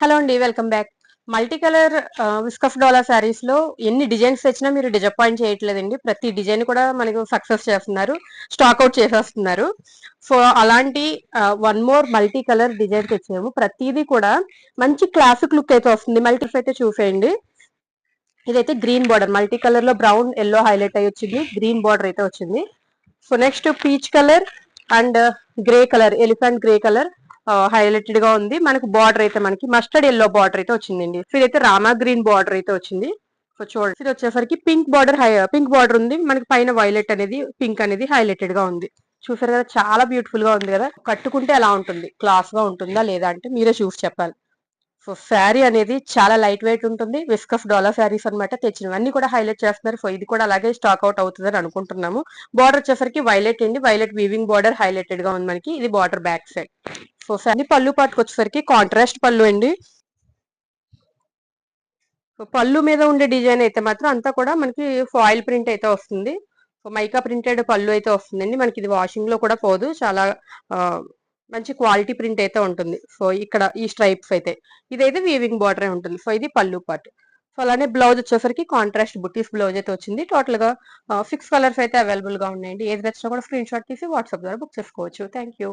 Hello అండి. Welcome back. Multi colour విస్కఫ్ డోలా శారీస్‌లో ఎన్ని డిజైన్స్ తెచ్చినా మీరు డిసప్పాయింట్ చేయట్లేదండి. ప్రతి డిజైన్ కూడా మనకు సక్సెస్ చేస్తున్నారు. స్టాక్ ఔట్ చేసేస్తున్నారు. సో, అలాంటి one more multi colour design తెచ్చాము. ప్రతీది కూడా మంచి క్లాసిక్ లుక్ అయితే వస్తుంది. మల్టీస్ అయితే చూసేయండి. ఇదైతే గ్రీన్ బార్డర్ మల్టీ కలర్ లో బ్రౌన్ ఎల్లో హైలైట్ అయ్యి వచ్చింది. గ్రీన్ బార్డర్ అయితే వచ్చింది. So next peach colour and grey colour elephant grey colour highlighted గా ఉంది. మనకి బార్డర్ అయితే మనకి మస్టర్డ్ ఎల్లో బార్డర్ అయితే వచ్చిందండి. సో ఇదైతే రామా గ్రీన్ బార్డర్ అయితే వచ్చింది. సో చూడండి, ఇది వచ్చేసరికి పింక్ బార్డర్ పింక్ బార్డర్ ఉంది. మనకి పైన వైలెట్ అనేది పింక్ అనేది హైలైటెడ్ గా ఉంది. చూసారు కదా, చాలా బ్యూటిఫుల్ గా ఉంది కదా. కట్టుకుంటే ఎలా ఉంటుంది, క్లాస్ గా ఉంటుందా లేదా అంటే మీరే చూసి చెప్పాలి. సో శారీ అనేది చాలా లైట్ వెయిట్ ఉంటుంది. విస్కఫ్ డాలర్ శారీస్ అనమాట. తెచ్చినవన్నీ కూడా హైలైట్ చేస్తున్నారు. సో ఇది కూడా అలాగే స్టాక్ అవుట్ అవుతుందని అనుకుంటున్నాము. బార్డర్ వచ్చేసరికి వైలెట్ అండి. వైలెట్ వీవింగ్ బార్డర్ హైలైటెడ్ గా ఉంది మనకి. ఇది border back side. So sari పళ్ళు పాటుకు వచ్చేసరికి కాంట్రాస్ట్ పళ్ళు అండి. సో పళ్ళు మీద ఉండే డిజైన్ అయితే మాత్రం అంతా కూడా మనకి ఫాయిల్ ప్రింట్ అయితే వస్తుంది. సో మైకా ప్రింటెడ్ పళ్ళు అయితే వస్తుందండి. మనకి ఇది వాషింగ్ లో కూడా పోదు. చాలా ఆ, మంచి క్వాలిటీ ప్రింట్ అయితే ఉంటుంది. సో ఇక్కడ ఈ స్ట్రైప్స్ అయితే ఇదైతే వీవింగ్ బార్డర్ ఉంటుంది. సో ఇది పళ్ళు పార్ట్. సో అలానే బ్లౌజ్ వచ్చేసరికి కాంట్రాస్ట్ బుటీస్ బ్లౌజ్ అయితే వచ్చింది. టోటల్ గా 6 కలర్స్ అయితే అవైలబుల్ గా ఉన్నాయండి. ఏది నచ్చినా కూడా స్క్రీన్ షాట్ తీసి వాట్సాప్ ద్వారా బుక్ చేసుకోవచ్చు. Thank you.